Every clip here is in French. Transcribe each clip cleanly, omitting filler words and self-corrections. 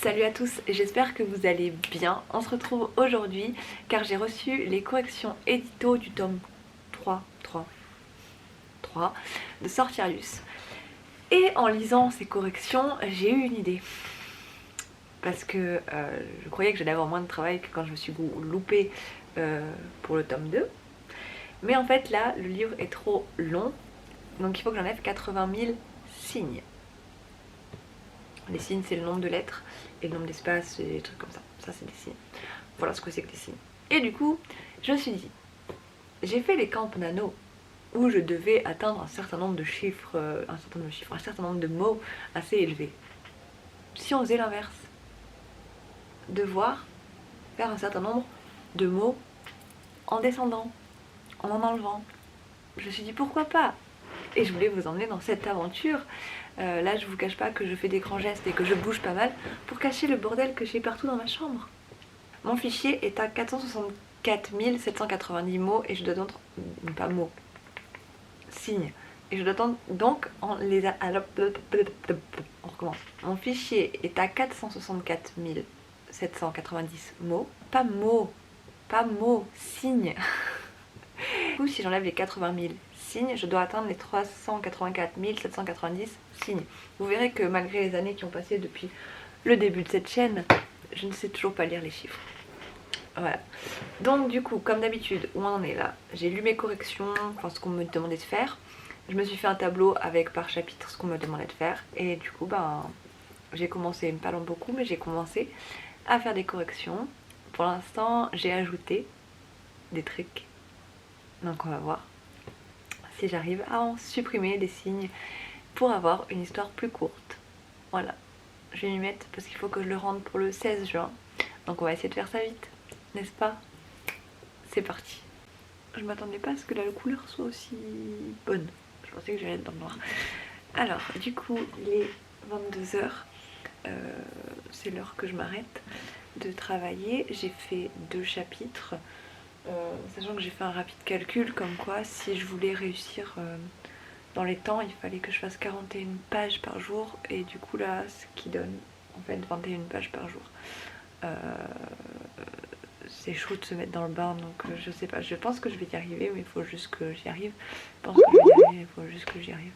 Salut à tous, j'espère que vous allez bien. On se retrouve aujourd'hui car j'ai reçu les corrections édito du tome 3 de Sortirius. Et en lisant ces corrections, j'ai eu une idée. Parce que je croyais que j'allais avoir moins de travail que quand je me suis loupée pour le tome 2. Mais en fait là, le livre est trop long, donc il faut que j'enlève 80 000 signes. Les signes, c'est le nombre de lettres, et le nombre d'espaces, et des trucs comme ça. Ça, c'est des signes. Voilà ce que c'est que des signes. Et du coup, je me suis dit, j'ai fait les camps nano où je devais atteindre un certain nombre de chiffres, un certain nombre de mots assez élevés. Si on faisait l'inverse, devoir faire un certain nombre de mots en descendant, en enlevant. Je me suis dit pourquoi pas. Et je voulais vous emmener dans cette aventure. Là, je vous cache pas que je fais des grands gestes et que je bouge pas mal pour cacher le bordel que j'ai partout dans ma chambre. Mon fichier est à 464 790 mots et je dois donc... pas mots, signes. Et je dois donc on recommence. Mon fichier est à 464 790 mots. Pas mots, signes. Du coup, si j'enlève les 80 000 signes, je dois atteindre les 384 790 signes. Vous verrez que malgré les années qui ont passé depuis le début de cette chaîne, je ne sais toujours pas lire les chiffres. Voilà. Donc du coup, comme d'habitude, où on en est là, j'ai lu mes corrections, enfin ce qu'on me demandait de faire. Je me suis fait un tableau avec par chapitre ce qu'on me demandait de faire. Et du coup, j'ai commencé, pas beaucoup, mais j'ai commencé à faire des corrections. Pour l'instant, j'ai ajouté des trucs. Donc on va voir si j'arrive à en supprimer des signes pour avoir une histoire plus courte. Voilà. Je vais m'y mettre parce qu'il faut que je le rende pour le 16 juin. Donc on va essayer de faire ça vite, n'est-ce pas? C'est parti. Je m'attendais pas à ce que la couleur soit aussi bonne. Je pensais que j'allais être dans le noir. Alors, du coup, il est 22 h. C'est l'heure que je m'arrête de travailler. J'ai fait 2 chapitres. Sachant que j'ai fait un rapide calcul comme quoi si je voulais réussir dans les temps, il fallait que je fasse 41 pages par jour. Et du coup là, ce qui donne en fait 21 pages par jour. C'est chaud de se mettre dans le bain, donc je sais pas, je pense que je vais y arriver, mais il faut juste que j'y arrive. Je pense que je vais y arriver, il faut juste que j'y arrive.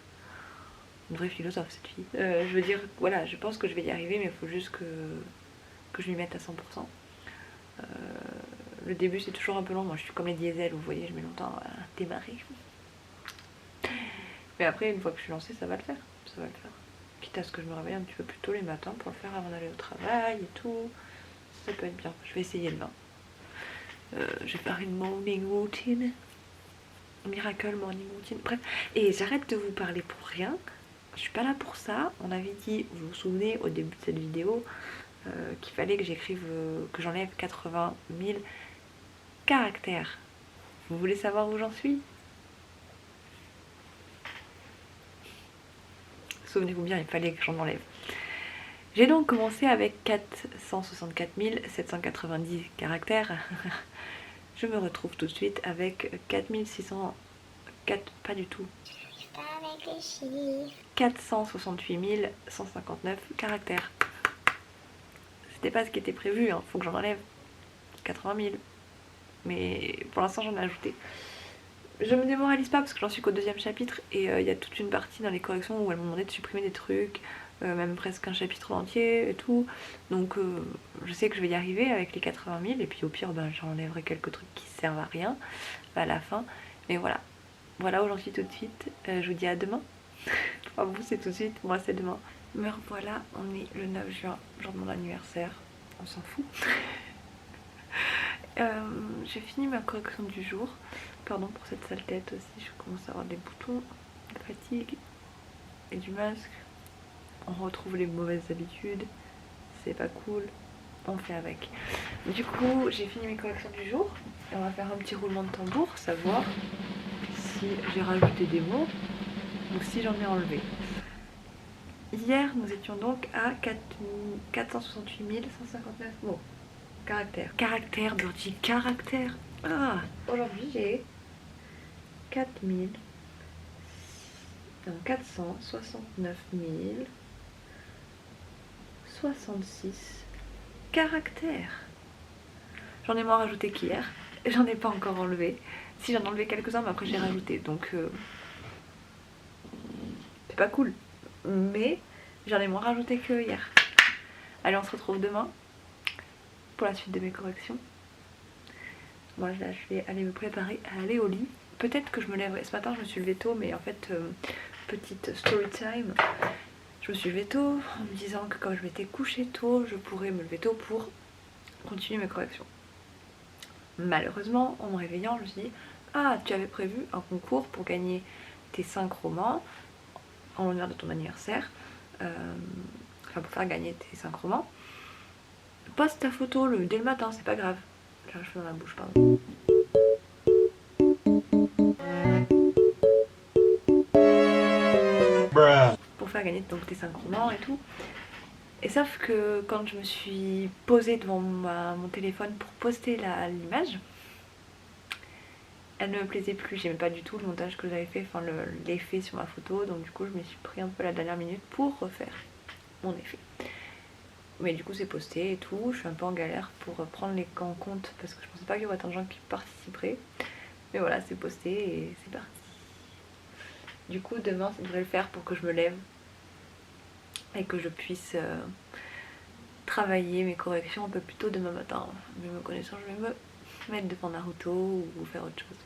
Une vraie philosophe cette fille. Je veux dire, voilà, je pense que je vais y arriver, mais il faut juste que je m'y mette à 100%. Le début c'est toujours un peu long, moi je suis comme les diesels, vous voyez, je mets longtemps à démarrer. Mais après, une fois que je suis lancée, ça va le faire, ça va le faire. Quitte à ce que je me réveille un petit peu plus tôt les matins pour le faire avant d'aller au travail et tout. Ça peut être bien, je vais essayer demain. Je vais faire une morning routine. Miracle morning routine. Bref, et j'arrête de vous parler pour rien. Je suis pas là pour ça. On avait dit, vous vous souvenez au début de cette vidéo, qu'il fallait que j'écrive, que j'enlève 80 000 caractères. Vous voulez savoir où j'en suis? Souvenez-vous bien, il fallait que j'en enlève. J'ai donc commencé avec 464 790 caractères. Je me retrouve tout de suite avec 4604, pas du tout. 468 159 caractères. C'était pas ce qui était prévu, hein. Faut que j'en enlève 80 000. Mais pour l'instant j'en ai ajouté. Je me démoralise pas parce que j'en suis qu'au 2e chapitre et il y a toute une partie dans les corrections où elles m'ont demandé de supprimer des trucs, même presque un chapitre entier et tout. Donc je sais que je vais y arriver avec les 80 000 et puis au pire j'enlèverai quelques trucs qui servent à rien à la fin. Mais voilà, voilà où j'en suis tout de suite. Je vous dis à demain. Enfin, vous c'est tout de suite, moi c'est demain. Me revoilà, on est le 9 juin, jour de mon anniversaire. On s'en fout. J'ai fini ma correction du jour. Pardon pour cette sale tête aussi, je commence à avoir des boutons de fatigue et du masque. On retrouve les mauvaises habitudes, c'est pas cool, on fait avec. Du coup, j'ai fini mes corrections du jour et on va faire un petit roulement de tambour, savoir si j'ai rajouté des mots ou si j'en ai enlevé. Hier, nous étions donc à 468 159 mots. Caractère. Caractère, Birdie, caractère. Ah, aujourd'hui j'ai 469 66 caractères. J'en ai moins rajouté qu'hier. J'en ai pas encore enlevé. Si, j'en ai enlevé quelques-uns, mais après j'ai rajouté. Donc c'est pas cool. Mais j'en ai moins rajouté que hier. Allez, on se retrouve demain pour la suite de mes corrections. Moi là, je vais aller me préparer à aller au lit. Peut-être que je me lèverai. Ce matin, je me suis levée tôt, mais en fait, petite story time. Je me suis levée tôt en me disant que quand je m'étais couchée tôt, je pourrais me lever tôt pour continuer mes corrections. Malheureusement, en me réveillant, je me suis dit ah, tu avais prévu un concours pour gagner tes 5 romans en l'honneur de ton anniversaire. Enfin, pour faire gagner tes 5 romans. Poste ta photo dès le matin, c'est pas grave. J'ai un cheveu dans la bouche, pardon. Pour faire gagner donc tes 5 romans et tout. Et sauf que quand je me suis posée devant mon téléphone pour poster l'image, elle ne me plaisait plus. J'aimais pas du tout le montage que j'avais fait, enfin l'effet sur ma photo. Donc du coup je me suis pris un peu la dernière minute pour refaire mon effet. Mais du coup c'est posté et tout. Je suis un peu en galère pour prendre les cas en compte parce que je pensais pas qu'il y aurait tant de gens qui participeraient. Mais voilà, c'est posté et c'est parti. Du coup demain ça devrait le faire pour que je me lève et que je puisse travailler mes corrections un peu plus tôt demain matin. Mais me connaissant, je vais me mettre devant Naruto ou faire autre chose.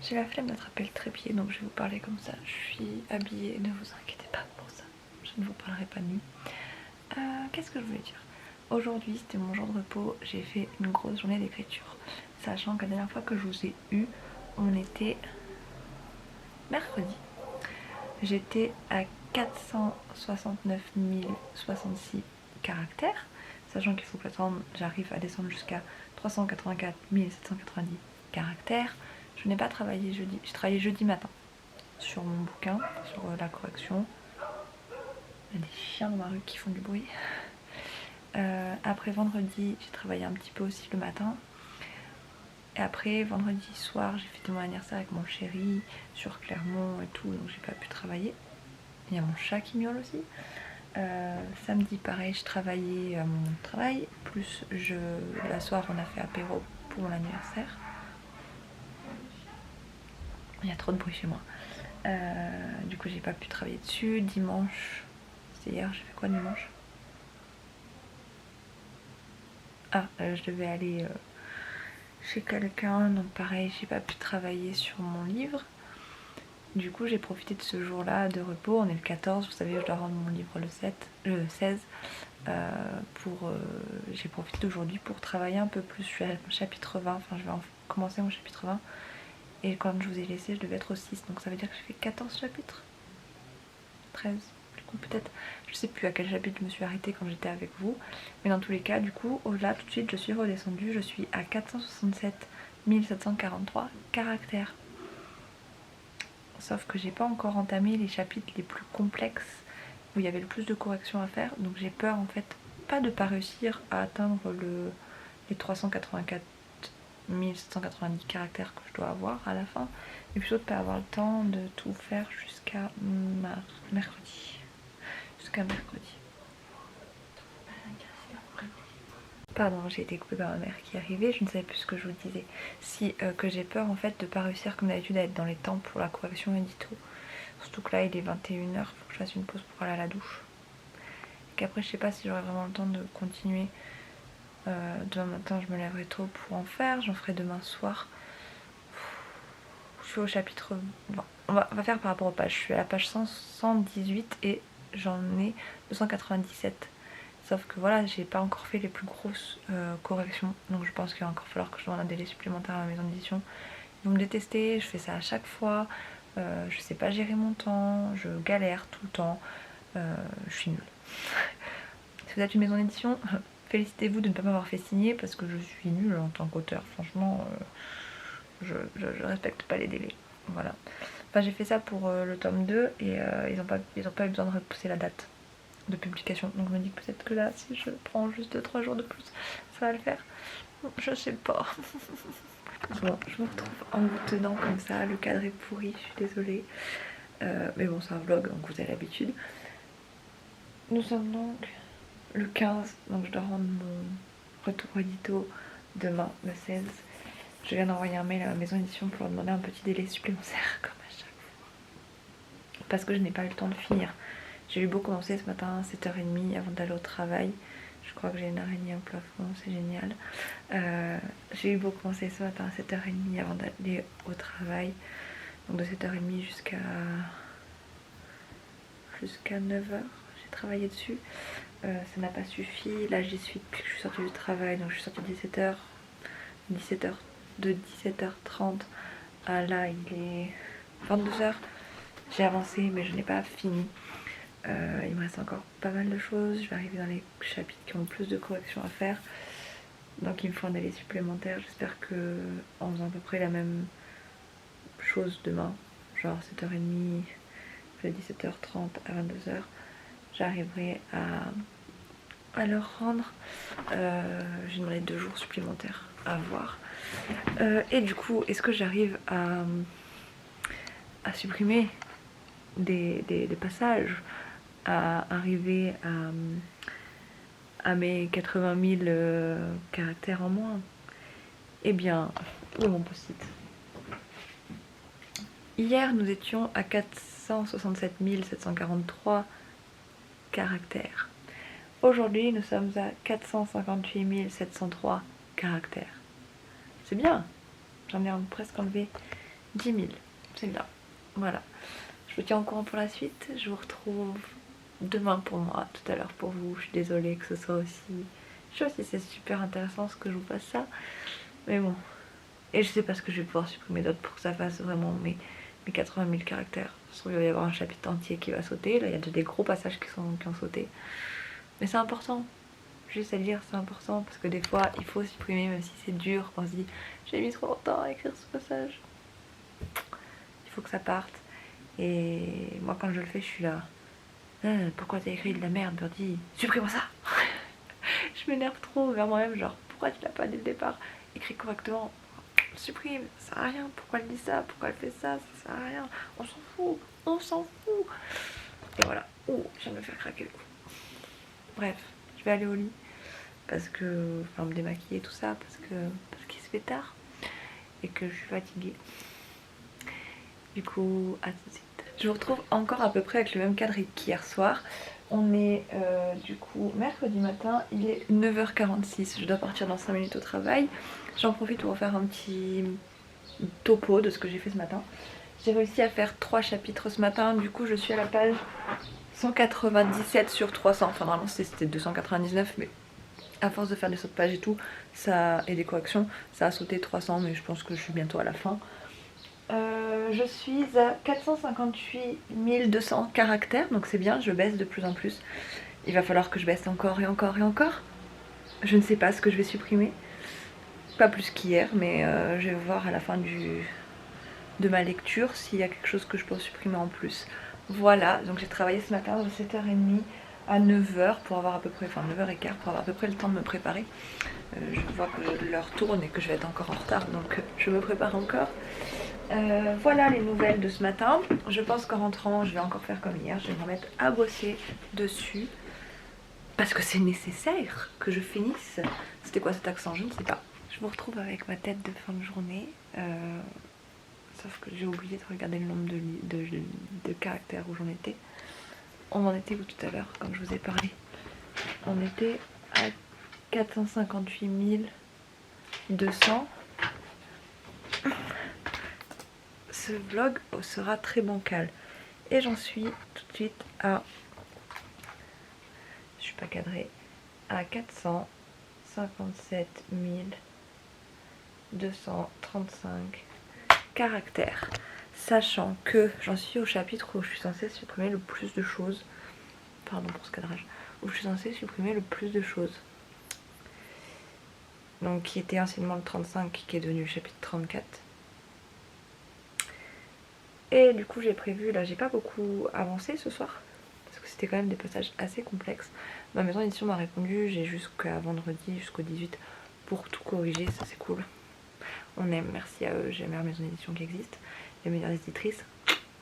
J'ai la flemme d'attraper le trépied, donc je vais vous parler comme ça. Je suis habillée, ne vous inquiétez pas pour ça. Je ne vous parlerai pas nu. Qu'est-ce que je voulais dire? Aujourd'hui, c'était mon jour de repos. J'ai fait une grosse journée d'écriture. Sachant que la dernière fois que je vous ai eu, on était mercredi. J'étais à 469 066 caractères. Sachant qu'il faut que j'arrive à descendre jusqu'à 384 790 caractères. Je n'ai pas travaillé jeudi, j'ai travaillé jeudi matin sur mon bouquin, sur la correction. Il y a des chiens dans ma rue qui font du bruit. Après vendredi, j'ai travaillé un petit peu aussi le matin. Et après vendredi soir, j'ai fêté mon anniversaire avec mon chéri sur Clermont et tout, donc j'ai pas pu travailler. Il y a mon chat qui miaule aussi. Samedi pareil, je travaillais à mon travail, plus la soir on a fait apéro pour mon anniversaire. Il y a trop de bruit chez moi. Du coup j'ai pas pu travailler dessus. Dimanche, c'était hier, j'ai fait quoi dimanche? Je devais aller chez quelqu'un, donc pareil j'ai pas pu travailler sur mon livre. Du coup j'ai profité de ce jour là de repos. On est le 14, vous savez je dois rendre mon livre le 16. J'ai profité d'aujourd'hui pour travailler un peu plus. Je suis à chapitre 20, enfin je vais commencer mon chapitre 20. Et quand je vous ai laissé, je devais être au 6, donc ça veut dire que j'ai fait 14 chapitres. 13. Du coup peut-être, je sais plus à quel chapitre je me suis arrêtée quand j'étais avec vous. Mais dans tous les cas, du coup, au-delà, tout de suite, je suis redescendue. Je suis à 467 743 caractères. Sauf que j'ai pas encore entamé les chapitres les plus complexes où il y avait le plus de corrections à faire. Donc j'ai peur en fait, pas de pas réussir à atteindre les 384 790 caractères que je dois avoir à la fin, mais plutôt de pas avoir le temps de tout faire jusqu'à mercredi. Jusqu'à mercredi. Pardon, j'ai été coupée par ma mère qui est arrivée, je ne savais plus ce que je vous disais. Que j'ai peur en fait de pas réussir comme d'habitude à être dans les temps pour la correction édito. Surtout que là il est 21h, il faut que je fasse une pause pour aller à la douche. Et qu'après je sais pas si j'aurai vraiment le temps de continuer. Demain matin je me lèverai tôt pour en faire, j'en ferai demain soir. Je suis au chapitre 20. On va faire par rapport aux pages. Je suis à la page 118 et j'en ai 297. Sauf que voilà, j'ai pas encore fait les plus grosses corrections. Donc je pense qu'il va encore falloir que je demande un délai supplémentaire à ma maison d'édition. Ils vont me détester, je fais ça à chaque fois. Je sais pas gérer mon temps, je galère tout le temps. Je suis nulle. Si vous êtes une maison d'édition, félicitez-vous de ne pas m'avoir fait signer parce que je suis nulle en tant qu'auteur. Franchement, je respecte pas les délais. Voilà. Enfin, j'ai fait ça pour le tome 2 et ils ont pas eu besoin de repousser la date de publication. Donc je me dis que peut-être que là, si je prends juste 2-3 jours de plus, ça va le faire. Je sais pas. Bon, je me retrouve en vous tenant comme ça. Le cadre est pourri, je suis désolée. Mais bon, c'est un vlog, donc vous avez l'habitude. Nous sommes donc le 15, donc je dois rendre mon retour édito demain, le 16. Je viens d'envoyer un mail à la maison d'édition pour leur demander un petit délai supplémentaire, comme à chaque fois. Parce que je n'ai pas eu le temps de finir. J'ai eu beau commencer ce matin à 7h30 avant d'aller au travail. Je crois que j'ai une araignée au plafond, c'est génial. J'ai eu beau commencer ce matin à 7h30 avant d'aller au travail. Donc de 7h30 jusqu'à 9h, j'ai travaillé dessus. Ça n'a pas suffi. Là j'y suis depuis que je suis sortie du travail. Donc je suis sortie à 17h. De 17h30 à là il est 22h. J'ai avancé mais je n'ai pas fini. Il me reste encore pas mal de choses. Je vais arriver dans les chapitres qui ont le plus de corrections à faire. Donc il me faut un délai supplémentaire. J'espère que en faisant à peu près la même chose demain, genre 7h30, de 17h30 à 22h, j'arriverai à leur rendre. J'ai demandé 2 jours supplémentaires à voir. Et du coup, est-ce que j'arrive à supprimer des passages, à arriver à mes 80 000 caractères en moins? Eh bien, où est mon post-it? Hier, nous étions à 467 743 caractères. Aujourd'hui, nous sommes à 458 703 caractères. C'est bien. J'en ai presque enlevé 10 000. C'est bien. Voilà. Je vous tiens au courant pour la suite. Je vous retrouve demain pour moi, tout à l'heure pour vous. Je suis désolée que ce soit aussi... Je sais pas si c'est super intéressant ce que je vous fasse ça. Mais bon. Et je sais pas ce que je vais pouvoir supprimer d'autre pour que ça fasse vraiment mes 80 000 caractères. De toute façon, il va y avoir un chapitre entier qui va sauter. Là, il y a déjà des gros passages qui ont sauté. Mais c'est important. Juste à dire, c'est important. Parce que des fois, il faut supprimer, même si c'est dur. On se dit, j'ai mis trop longtemps à écrire ce passage. Il faut que ça parte. Et moi, quand je le fais, je suis là. Pourquoi t'as écrit de la merde, Birdie? Supprime-moi ça. Je m'énerve trop vers moi-même. Genre, pourquoi tu l'as pas dès le départ écrit correctement? Supprime, ça sert à rien. Pourquoi elle dit ça? Pourquoi elle fait ça? Ça sert à rien. On s'en fout. On s'en fout. Et voilà. Oh, je viens de me faire craquer le cou. Bref, je vais aller au lit. Parce que... Enfin, me démaquiller tout ça. Parce qu'il se fait tard. Et que je suis fatiguée. Du coup, à tout de suite. Je vous retrouve encore à peu près avec le même cadre qu'hier soir. On est du coup mercredi matin, il est 9h46. Je dois partir dans 5 minutes au travail. J'en profite pour faire un petit topo de ce que j'ai fait ce matin. J'ai réussi à faire 3 chapitres ce matin. Du coup, je suis à la page 197 sur 300. Enfin, normalement, c'était 299, mais à force de faire des sauts de page et tout, et des corrections, ça a sauté 300, mais je pense que je suis bientôt à la fin. Je suis à 458 200 caractères, donc c'est bien, je baisse de plus en plus. Il va falloir que je baisse encore et encore et encore. Je ne sais pas ce que je vais supprimer. Pas plus qu'hier, mais je vais voir à la fin de ma lecture s'il y a quelque chose que je peux supprimer en plus. Voilà, donc j'ai travaillé ce matin de 7h30 à 9h pour avoir à peu près, enfin 9h15 pour avoir à peu près le temps de me préparer. Je vois que l'heure tourne et que je vais être encore en retard, donc je me prépare encore. Voilà les nouvelles de ce matin. Je pense qu'en rentrant, je vais encore faire comme hier. Je vais me remettre à bosser dessus. Parce que c'est nécessaire que je finisse. C'était quoi cet accent? Je ne sais pas. Je vous retrouve avec ma tête de fin de journée. Sauf que j'ai oublié de regarder le nombre de caractères où j'en étais. On en était où tout à l'heure, comme je vous ai parlé? On était à 458 200. Ce vlog sera très bancal. Et j'en suis tout de suite à... Je suis pas cadrée. À 457 235 caractères. Sachant que j'en suis au chapitre où je suis censée supprimer le plus de choses. Pardon pour ce cadrage. Où je suis censée supprimer le plus de choses. Donc qui était anciennement le 35, qui est devenu le chapitre 34. Et du coup j'ai prévu, là j'ai pas beaucoup avancé ce soir, parce que c'était quand même des passages assez complexes. Ma maison d'édition m'a répondu, j'ai jusqu'à vendredi, jusqu'au 18 pour tout corriger, ça c'est cool. On aime, merci à eux, j'ai la meilleure maison d'édition qui existe, les meilleures éditrices.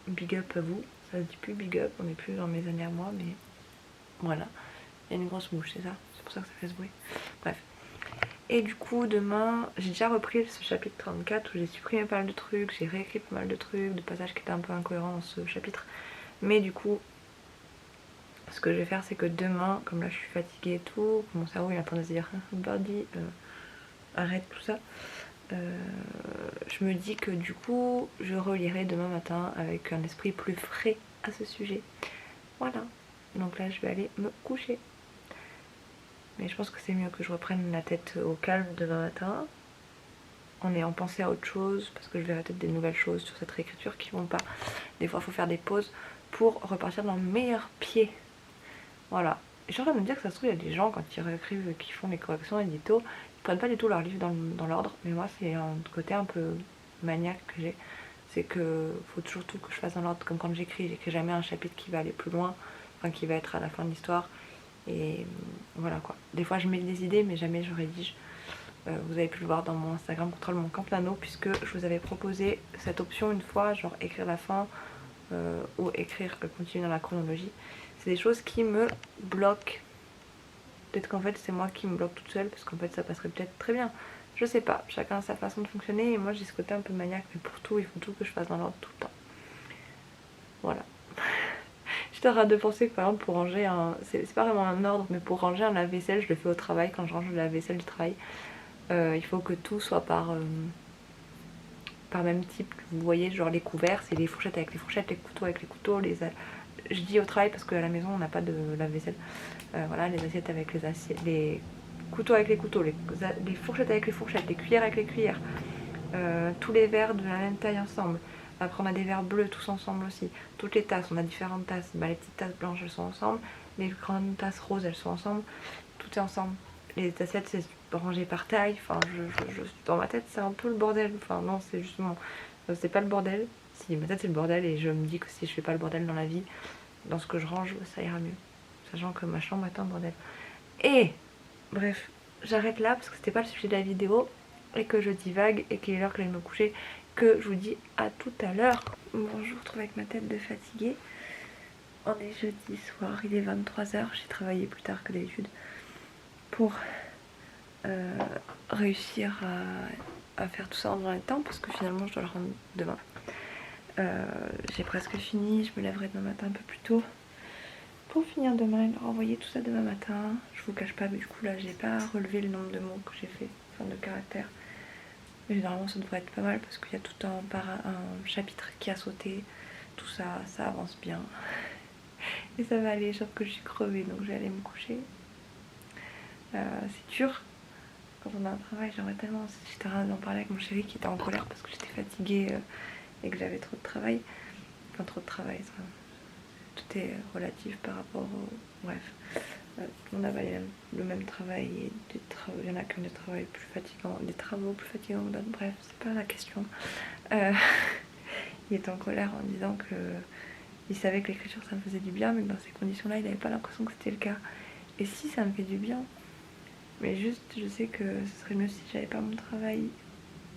Big up à vous, ça se dit plus big up, on n'est plus dans mes années à moi, mais voilà. Il y a une grosse mouche, c'est ça? C'est pour ça que ça fait ce bruit. Bref. Et du coup demain, j'ai déjà repris ce chapitre 34 où j'ai supprimé pas mal de trucs, j'ai réécrit pas mal de trucs, de passages qui étaient un peu incohérents dans ce chapitre. Mais du coup, ce que je vais faire c'est que demain, comme là je suis fatiguée et tout, mon cerveau il est en train de se dire Birdie, arrête tout ça. Je me dis que du coup je relirai demain matin avec un esprit plus frais à ce sujet. Voilà, donc là je vais aller me coucher. Mais je pense que c'est mieux que je reprenne la tête au calme demain matin en ayant pensé à autre chose, parce que je verrai peut-être des nouvelles choses sur cette réécriture qui vont pas. Des fois il faut faire des pauses pour repartir dans le meilleur pied. Voilà. Et je suis en train de me dire que ça se trouve il y a des gens quand ils réécrivent, qui font les corrections édito, ils prennent pas du tout leur livre dans l'ordre, mais moi c'est un côté un peu maniaque que j'ai. C'est que faut toujours tout que je fasse dans l'ordre, comme quand j'écris jamais un chapitre qui va aller plus loin, enfin qui va être à la fin de l'histoire. Et voilà quoi. Des fois je mets des idées mais jamais je rédige. Vous avez pu le voir dans mon Instagram Contrôle mon Camplano, puisque je vous avais proposé cette option une fois, genre écrire la fin ou écrire continuer dans la chronologie. C'est des choses qui me bloquent. Peut-être qu'en fait c'est moi qui me bloque toute seule, parce qu'en fait ça passerait peut-être très bien. Je sais pas, chacun a sa façon de fonctionner et moi j'ai ce côté un peu maniaque, mais pour tout il faut tout que je fasse dans l'ordre tout le temps. Voilà. J'étais en train de penser que par exemple pour ranger un... C'est pas vraiment un ordre, mais pour ranger un lave-vaisselle, je le fais au travail, quand je range le lave-vaisselle du travail. Il faut que tout soit par même type. Vous voyez, genre les couverts, c'est les fourchettes avec les fourchettes, les couteaux avec les couteaux. Je dis au travail parce qu'à la maison on n'a pas de lave-vaisselle. Voilà, les assiettes avec les assiettes, les couteaux avec les couteaux, les fourchettes avec les fourchettes, les cuillères avec les cuillères. Tous les verres de la même taille ensemble. Après on a des verres bleus tous ensemble aussi. Toutes les tasses, on a différentes tasses. Bah, les petites tasses blanches elles sont ensemble. Les grandes tasses roses elles sont ensemble. Tout est ensemble. Les assiettes c'est rangé par taille. Enfin dans ma tête c'est un peu le bordel. Enfin non, c'est justement c'est pas le bordel. Si, ma tête c'est le bordel et je me dis que si je fais pas le bordel dans la vie, dans ce que je range, ça ira mieux. Sachant que ma chambre est un bordel. Et bref, j'arrête là parce que c'était pas le sujet de la vidéo et que je divague et qu'il est l'heure que j'aille me coucher, que je vous dis à tout à l'heure. Bon, je vous retrouve avec ma tête de fatiguée. On est jeudi soir, il est 23h, j'ai travaillé plus tard que d'habitude pour réussir à faire tout ça en un temps, parce que finalement je dois le rendre demain. J'ai presque fini, je me lèverai demain matin un peu plus tôt pour finir demain et leur envoyer tout ça demain matin. Je vous cache pas, mais du coup là j'ai pas relevé le nombre de mots que j'ai fait, enfin de caractères. Mais généralement ça devrait être pas mal parce qu'il y a tout un chapitre qui a sauté. Tout ça, ça avance bien. Et ça va aller, sauf que je suis crevée donc je vais aller me coucher. C'est dur quand on a un travail, j'aimerais tellement. J'étais en train d'en parler avec mon chéri qui était en colère parce que j'étais fatiguée et que j'avais trop de travail. Enfin trop de travail, ça. Tout est relatif par rapport au... Bref, tout le monde a le même travail et il y en a qui ont des travaux plus fatigants, que d'autres. Bref, c'est pas la question. Il était en colère en disant que il savait que l'écriture ça me faisait du bien, mais que dans ces conditions-là, il n'avait pas l'impression que c'était le cas. Et si, ça me fait du bien. Mais juste, je sais que ce serait mieux si j'avais pas mon travail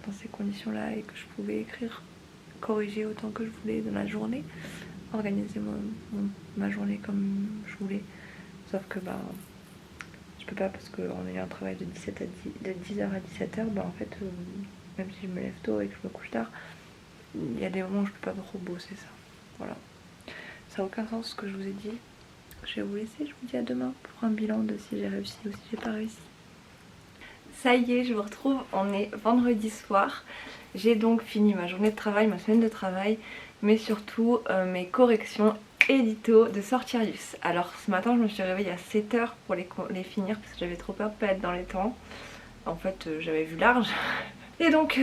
dans ces conditions-là et que je pouvais écrire, corriger autant que je voulais dans la journée, organiser ma journée comme je voulais. Sauf que bah je peux pas parce qu'en ayant un travail de 10h à 17h, bah en fait même si je me lève tôt et que je me couche tard, il y a des moments où je peux pas trop bosser ça. Voilà. Ça n'a aucun sens ce que je vous ai dit. Je vais vous laisser, je vous dis à demain pour un bilan de si j'ai réussi ou si j'ai pas réussi. Ça y est, je vous retrouve, on est vendredi soir. J'ai donc fini ma journée de travail, ma semaine de travail, mais surtout mes corrections édito de Sortirius. Alors ce matin je me suis réveillée à 7h pour les finir parce que j'avais trop peur de pas être dans les temps. En fait j'avais vu large. Et donc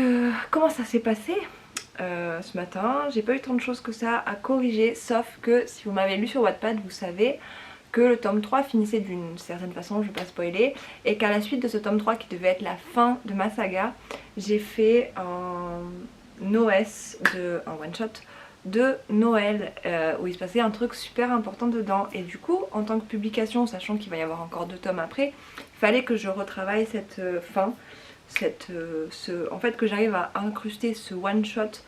comment ça s'est passé ce matin? J'ai pas eu tant de choses que ça à corriger, sauf que si vous m'avez lu sur Wattpad, vous savez que le tome 3 finissait d'une certaine façon, je vais pas spoiler, et qu'à la suite de ce tome 3 qui devait être la fin de ma saga, j'ai fait un OS, un one shot de Noël où il se passait un truc super important dedans, et du coup en tant que publication, sachant qu'il va y avoir encore 2 tomes après, il fallait que je retravaille cette fin, en fait que j'arrive à incruster ce one shot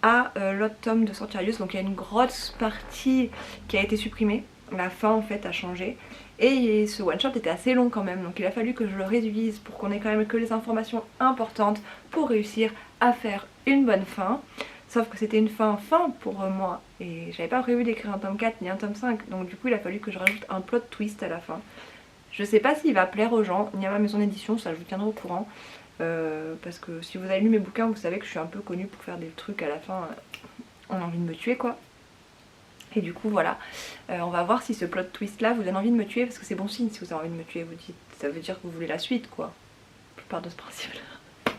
à l'autre tome de Sortirius. Donc il y a une grosse partie qui a été supprimée la fin en fait a changé. Et ce one shot était assez long quand même, donc il a fallu que je le réduise pour qu'on ait quand même que les informations importantes pour réussir à faire une bonne fin. Sauf que c'était une fin pour moi et j'avais pas prévu d'écrire un tome 4 ni un tome 5, donc du coup il a fallu que je rajoute un plot twist à la fin. Je sais pas s'il va plaire aux gens, ni à ma maison d'édition, ça je vous tiendrai au courant. Parce que si vous avez lu mes bouquins, vous savez que je suis un peu connue pour faire des trucs à la fin, on a envie de me tuer quoi. Et du coup voilà, on va voir si ce plot twist là vous donne envie de me tuer, parce que c'est bon signe si vous avez envie de me tuer, vous dites, ça veut dire que vous voulez la suite quoi. Je pars de ce principe là.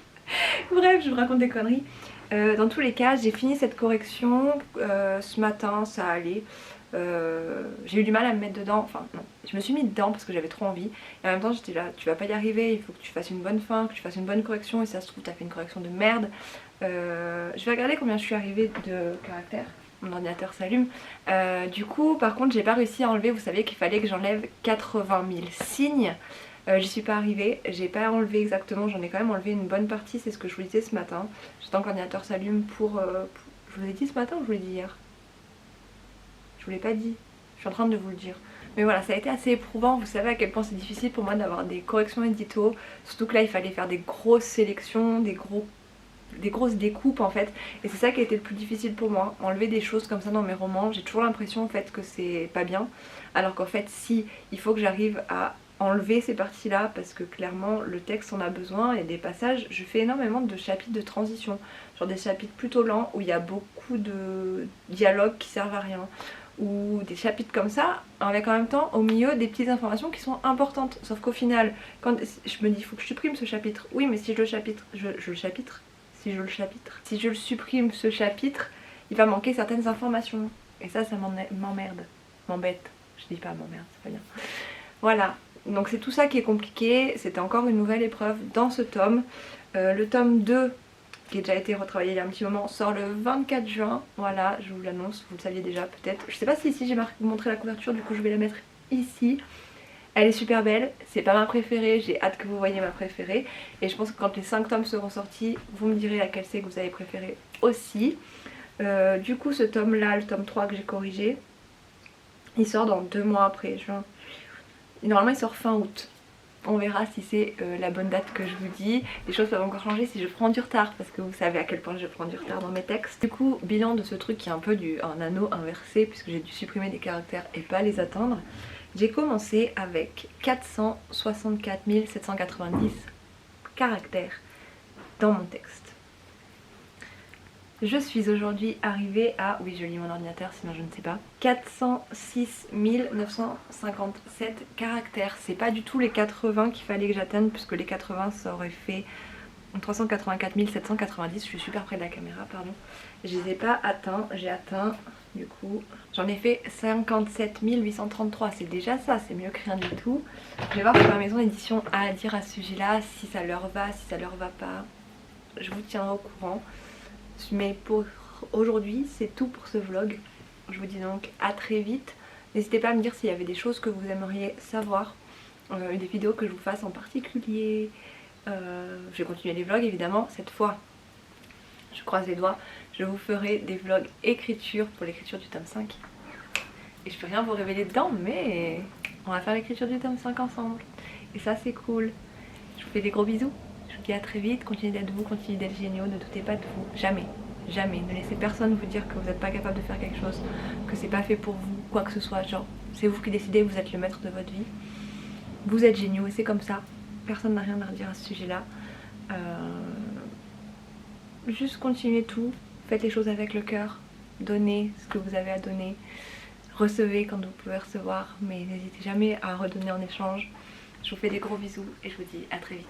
Bref, je vous raconte des conneries. Dans tous les cas, j'ai fini cette correction ce matin, ça allait. J'ai eu du mal à me mettre dedans, enfin non, je me suis mis dedans parce que j'avais trop envie. Et en même temps j'étais là, tu vas pas y arriver, il faut que tu fasses une bonne fin, que tu fasses une bonne correction, et si ça se trouve t'as fait une correction de merde. Je vais regarder combien je suis arrivée de caractères. Mon ordinateur s'allume. Du coup par contre j'ai pas réussi à enlever, vous saviez qu'il fallait que j'enlève 80 000 signes. J'y suis pas arrivée, j'ai pas enlevé exactement, j'en ai quand même enlevé une bonne partie, c'est ce que je vous disais ce matin. J'attends que l'ordinateur s'allume pour... Je vous l'ai dit ce matin ou je vous l'ai dit hier? Je vous l'ai pas dit, je suis en train de vous le dire. Mais voilà, ça a été assez éprouvant, vous savez à quel point c'est difficile pour moi d'avoir des corrections édito. Surtout que là il fallait faire des grosses sélections, des grosses découpes en fait. Et c'est ça qui a été le plus difficile pour moi. Enlever des choses comme ça dans mes romans, j'ai toujours l'impression en fait que c'est pas bien. Alors qu'en fait si, il faut que j'arrive à enlever ces parties là parce que clairement le texte en a besoin. Il y a des passages, je fais énormément de chapitres de transition, genre des chapitres plutôt lents où il y a beaucoup de dialogues qui servent à rien, ou des chapitres comme ça avec en même temps au milieu des petites informations qui sont importantes. Sauf qu'au final quand je me dis il faut que je supprime ce chapitre, oui mais si je le supprime ce chapitre, il va manquer certaines informations et ça m'emmerde, m'embête, je dis pas m'emmerde, c'est pas bien. Voilà, donc c'est tout ça qui est compliqué, c'était encore une nouvelle épreuve dans ce tome. Le tome 2, qui a déjà été retravaillé il y a un petit moment, sort le 24 juin, voilà, je vous l'annonce, vous le saviez déjà peut-être. Je sais pas si ici j'ai montré la couverture, du coup je vais la mettre ici. Elle est super belle, c'est pas ma préférée, j'ai hâte que vous voyez ma préférée. Et je pense que quand les 5 tomes seront sortis, vous me direz laquelle c'est que vous avez préférée aussi. Du coup ce tome là, le tome 3 que j'ai corrigé, il sort dans 2 mois après, juin. Normalement il sort fin août. On verra si c'est la bonne date que je vous dis. Les choses peuvent encore changer si je prends du retard, parce que vous savez à quel point je prends du retard dans mes textes. Du coup, bilan de ce truc qui est un peu un anneau inversé, puisque j'ai dû supprimer des caractères et pas les atteindre. J'ai commencé avec 464 790 caractères dans mon texte. Je suis aujourd'hui arrivée à, oui je lis mon ordinateur sinon je ne sais pas, 406 957 caractères. C'est pas du tout les 80 qu'il fallait que j'atteigne, puisque les 80 ça aurait fait 384 790, je suis super près de la caméra, pardon. Je les ai pas atteints, j'ai atteint, du coup, j'en ai fait 57 833, c'est déjà ça, c'est mieux que rien du tout. Je vais voir ce que ma maison d'édition a à dire à ce sujet là, si ça leur va, si ça leur va pas, je vous tiendrai au courant. Mais pour aujourd'hui c'est tout pour ce vlog. Je vous dis donc à très vite. N'hésitez pas à me dire s'il y avait des choses que vous aimeriez savoir, des vidéos que je vous fasse en particulier. Je vais continuer les vlogs évidemment. Cette fois, je croise les doigts, je vous ferai des vlogs écriture pour l'écriture du tome 5. Et je peux rien vous révéler dedans, mais on va faire l'écriture du tome 5 ensemble. Et ça c'est cool. Je vous fais des gros bisous. Je vous dis à très vite, continuez d'être vous, continuez d'être géniaux, ne doutez pas de vous, jamais, jamais, ne laissez personne vous dire que vous n'êtes pas capable de faire quelque chose, que c'est pas fait pour vous, quoi que ce soit, genre, c'est vous qui décidez, vous êtes le maître de votre vie, vous êtes géniaux et c'est comme ça, personne n'a rien à redire à ce sujet-là, juste continuez tout, faites les choses avec le cœur, donnez ce que vous avez à donner, recevez quand vous pouvez recevoir, mais n'hésitez jamais à redonner en échange. Je vous fais des gros bisous et je vous dis à très vite.